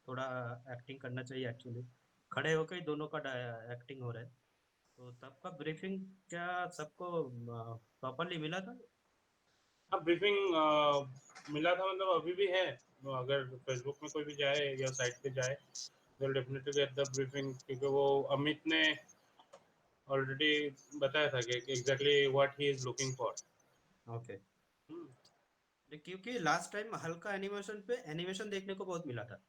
थोड़ा एक्टिंग करना चाहिए? एक्चुअली खड़े होकर ही दोनों का एक्टिंग हो रहा है, तो तब का ब्रीफिंग क्या सबको प्रॉपरली मिला था? हाँ ब्रीफिंग मिला था, मतलब अभी भी है। तो अगर फेसबुक में कोई भी जाए या साइट पे जाए तो डेफिनेटली गेट द ब्रीफिंग, क्योंकि वो अमित ने ऑलरेडी बताया था कि exactly what he is looking for. Okay. क्योंकि लास्ट टाइम हल्का एनिमेशन पे एनिमेशन देखने को बहुत मिला था,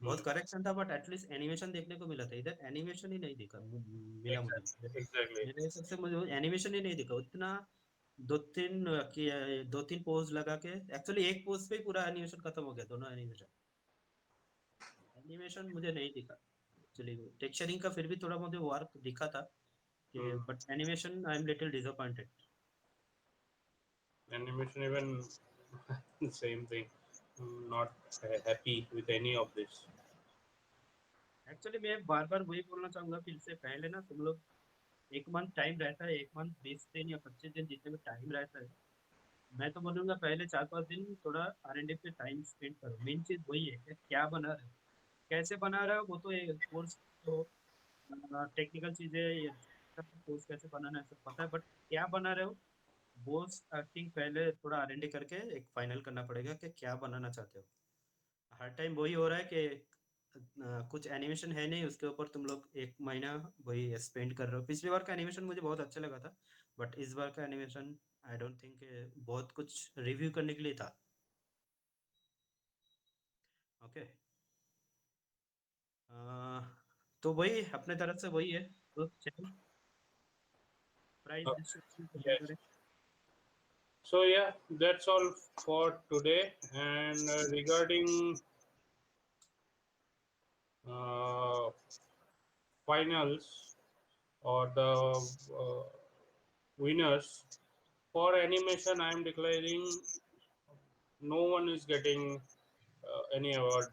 बहुत करेक्शन था, बट एटलीस्ट एनिमेशन देखने को मिला था। इधर एनिमेशन ही नहीं दिखा मिला मुझे। एग्जैक्टली। मेरे हिसाब से मुझे एनिमेशन ही नहीं दिखा उतना। दो तीन दो तीन पोज लगा के, एक्चुअली एक पोज पे ही पूरा एनिमेशन खत्म हो गया, दोनों एनिमेशन। एनिमेशन मुझे नहीं दिखा एक्चुअली। टेक्सचरिंग का फिर भी थोड़ा मुझे वर्क दिखा था कि, but animation I am little disappointed. Animation even same thing, not happy with any of this. Actually मैं बार बार वही बोलना चाहूंगा फिर से, पहले ना तुम लोग एक मंथ टाइम रहता है, एक मंथ 20 दिन या 25 दिन जितने भी टाइम रहता है, मैं तो बोलूंगा पहले 4-5 दिन थोड़ा R&D पे टाइम स्पेंड करो। मेन चीज वही है कि क्या बना रहे हो, कैसे बना रहे हो। वो तो कोर्स तो टेक्निकल चीजें, ये कोर्स कैसे बनाना है सब पता है, बट क्या बना रहे हो वो आई थिंक पहले थोड़ा R&D करके एक फाइनल करना पड़ेगा कि क्या बनाना चाहते हो। हर टाइम वही हो रहा है कि कुछ एनिमेशन है नहीं, उसके ऊपर तुम लोग एक महीना वही स्पेंड कर रहे हो। पिछली बार का एनिमेशन मुझे बहुत अच्छा लगा था, बट इस बार का एनिमेशन आई डोंट थिंक बहुत कुछ रिव्यू करने के लिए था। ओके। तो वही अपने तरफ से वही है, तो चलिए प्राइस Uh, डिस्ट्रीब्यूशन को yes. करें। So yeah, that's all for today. And regarding uh, finals or the winners for animation, I am declaring no one is getting any award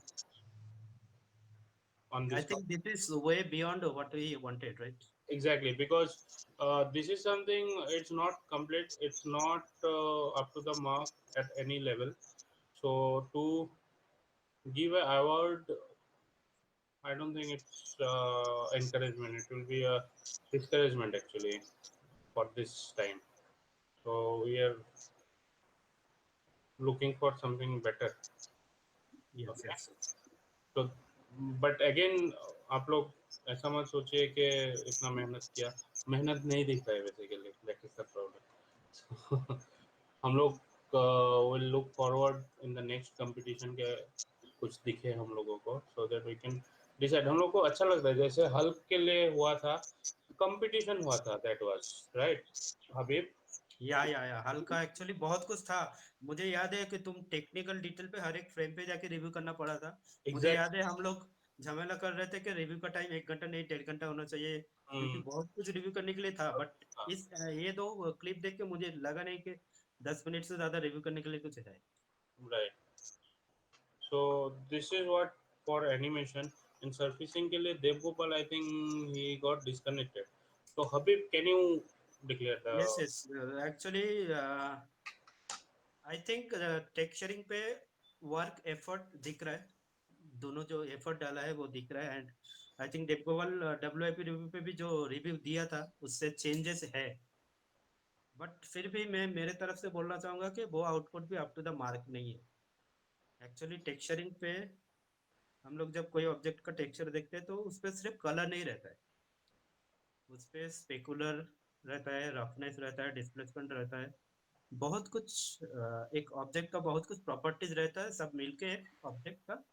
on I this. think this is way beyond what we wanted, right? Exactly, because this is something, it's not complete, it's not up to the mark at any level. So to give an award, I don't think it's encouragement. It will be a discouragement actually for this time. So we are looking for something better. Yes, Okay. yes, yes. तो बट अगेन आप लोग ऐसा मत सोचिए कि इतना मेहनत किया, मेहनत नहीं दिख रहा है basically, that is the problem. हम लोग will look forward in the next competition के कुछ दिखे हम लोगों को, so that we can decide. हम लोग को अच्छा लगता है, जैसे हल्क के लिए हुआ था, कंपटीशन हुआ था, दैट वाज राइट हबीब। या हल्का एक्चुअली बहुत कुछ था। मुझे याद है कि तुम टेक्निकल डिटेल पे हर एक फ्रेम पे जाके रिव्यू करना पड़ा था। मुझे याद है हम लोग झमेला कर रहे थे कि रिव्यू का टाइम 1 घंटा नहीं 1.5 घंटा होना चाहिए, क्योंकि बहुत कुछ रिव्यू करने के लिए था। बट इस ये दो क्लिप देख के मुझे लगा नहीं कि 10 मिनट से ज्यादा रिव्यू करने के लिए कुछ है। Right, so this is what for animation. इन सर्फेसिंग के लिए Devgopal, I think he got disconnected. तो Habib, can you declare the? Yes yes actually I think texturing पे वर्क एफर्ट दिख रहा है, दोनों जो एफर्ट डाला है वो दिख रहा है। एंड आई थिंक डेप्कोवल WIP रिव्यू पे भी जो रिव्यू दिया था उससे चेंजेस है। बट फिर भी मैं मेरे तरफ से बोलना चाहूंगा कि वो आउटपुट भी अप टू द मार्क नहीं है। एक्चुअली टेक्सचरिंग पे हम लोग जब कोई ऑब्जेक्ट का टेक्सचर देखते हैं तो उस पर सिर्फ कलर नहीं रहता है, उस पर स्पेकुलर रहता है, रफनेस रहता है, डिस्प्लेसमेंट रहता है, बहुत कुछ एक ऑब्जेक्ट का बहुत कुछ प्रॉपर्टीज रहता है, सब मिलके एक ऑब्जेक्ट का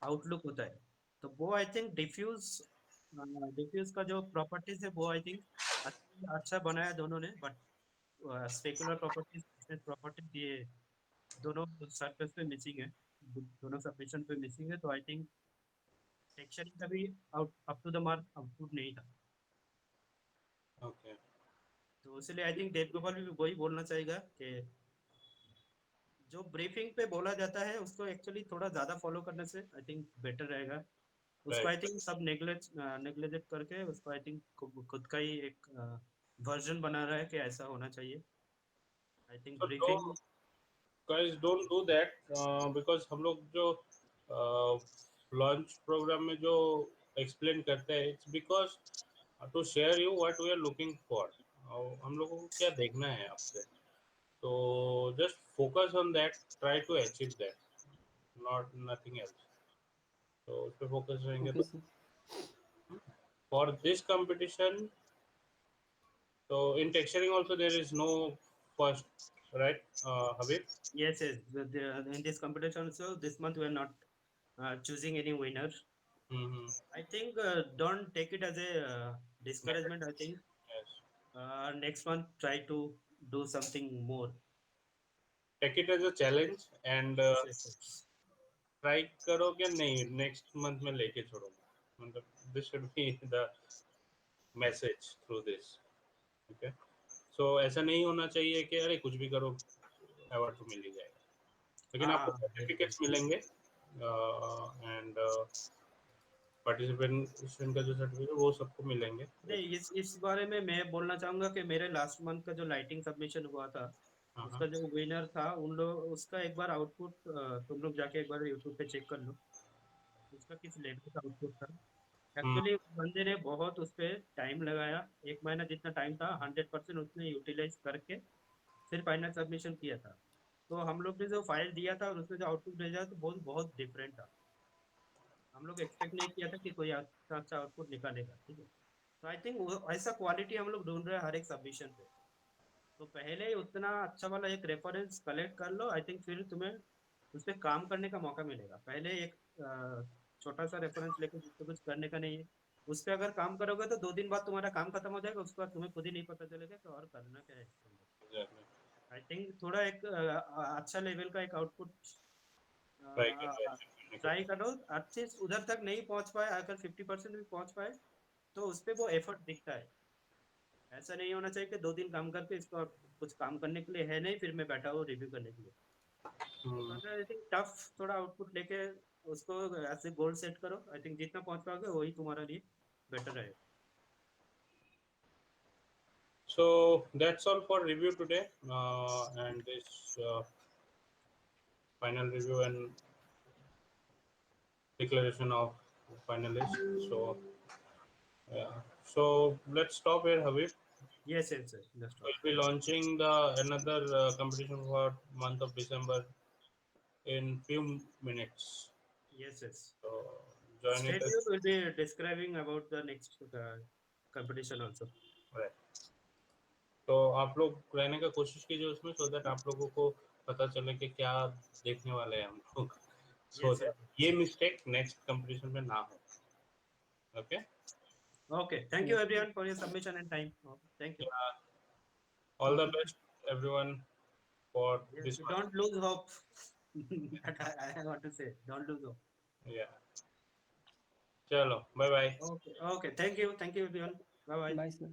आउटलुक होता है। तो वो आई थिंक डिफ्यूज डिफ्यूज का जो प्रॉपर्टीज है वो आई थिंक अच्छा बनाया दोनों ने। बट स्पेकुलर प्रॉपर्टीज, प्रॉपर्टीज ये दोनों सरफेस पे मिसिंग है, दोनों सबमिशन पे मिसिंग है। तो आई थिंक टेक्सचरिंग का भी out up to the mark output नहीं था। ओके, तो इसलिए आई थिंक देव गोपाल भी वही बोलना चाहेगा कि जो ब्रीफिंग पे बोला जाता है उसको एक्चुअली थोड़ा ज्यादा फॉलो करने से आई थिंक बेटर रहेगा। उसको आई राइट। थिंक सब नेग्लेक्ट करके उसको आई थिंक खुद का ही एक वर्जन बना रहा है कि ऐसा होना चाहिए। I think So briefing guys don't do that, because हम लोग जो लॉन्च प्रोग्राम में जो एक्सप्लेन करते हैं, it's because to share you what we are looking for. हम लोगों को क्या देखना है आपसे, तो just focus on that, try to achieve that, not nothing else. तो उस पे फोकस रहेंगे ओके तो सर। फॉर दिस कंपटीशन, तो in texturing also there is no first, right Habib? yes yes in this competition so this month we are not choosing any winner. I think don't take it as a discouragement. I think Yes. next month try to do something more. Take it as a challenge and Yes, yes, yes. Try करोगे नहीं, नेक्स्ट मंथ में लेके छोड़ोगे, मतलब this should be the message through this. Okay, so ऐसा नहीं होना चाहिए कि अरे कुछ भी करो अवार्ड तो मिल ही जाएगा, लेकिन आपको Yes, सर्टिफिकेट्स yes. मिलेंगे एंड पार्टिसिपेशन का जो सर्टिफिकेट वो सबको मिलेंगे। नहीं इस बारे में मैं बोलना चाहूंगा कि मेरे लास्ट मंथ का जो लाइटिंग सबमिशन हुआ था हाँ उसका हाँ। जो विनर था उन लोग उसका एक बार आउटपुट तुम लोग जाके एक बार यूट्यूब पे चेक कर लो, उसका किस लेवल का आउटपुट था। एक्चुअली बंदे ने बहुत उस पर टाइम लगाया, 1 महीना जितना टाइम था 100% उसने यूटिलाइज करके फिर फाइनल सबमिशन किया था। तो हम लोग ने जो फाइल दिया था और उसमें जो आउटपुट भेजा तो बहुत बहुत डिफरेंट था। हम लोग एक्सपेक्ट नहीं किया था कि कोई अच्छा आउटपुट निकालेगा, ठीक है। तो आई थिंक ऐसा क्वालिटी हम लोग ढूंढ रहे हैं हर एक सबमिशन पे। तो पहले ही उतना अच्छा वाला एक रेफरेंस कलेक्ट कर लो, आई थिंक फिर तुम्हें उस पर काम करने का मौका मिलेगा। पहले एक छोटा सा रेफरेंस लेके जिससे कुछ करने का नहीं है, उस पर अगर काम करोगे तो 2 दिन बाद तुम्हारा काम खत्म हो जाएगा, उसके बाद तुम्हें खुद ही नहीं पता चलेगा कि और करना क्या है इसके अंदर। एग्जैक्टली आई थिंक थोड़ा एक अच्छा लेवल का एक आउटपुट ट्राई कर रहे हैं ट्राई करो। अच्छे उधर तक नहीं पहुंच पाए, अगर 50% भी पहुंच पाए तो उस पर वो एफर्ट दिखता है। ऐसा नहीं होना चाहिए कि 2 दिन काम करके इसको अब कुछ काम करने के लिए है नहीं, फिर मैं बैठा हूँ रिव्यू करने के लिए। आई थिंक टफ थोड़ा आउटपुट लेके उसको ऐसे गोल सेट करो। आई थिंक जितना पहुंच पाओगे वही तुम्हारा लिए बेटर रहेगा। So that's all for review today, and this final review and declaration of finalists. So yeah, so let's stop here, Habib. Yes, yes, sir. That's all. We'll be launching the another competition for month of December in few minutes. Yes, yes. So join Stay it. tuned. We'll be describing about the next competition also. Right. तो आप लोग रहने का कोशिश कीजिए उसमें, सो दैट आप लोगों को पता चले कि क्या देखने वाले हैं हम लोग, सो Yes, yes. दैट ये मिस्टेक नेक्स्ट कंपटीशन में ना हो. Okay. Okay. Thank you everyone for your submission and time. Thank you. Yeah. All the best everyone for Yes, this one. don't lose hope. I want to say, don't lose hope. Yeah. चलो, bye bye. Okay. Okay. Thank you. Thank you everyone. Bye bye. Bye sir.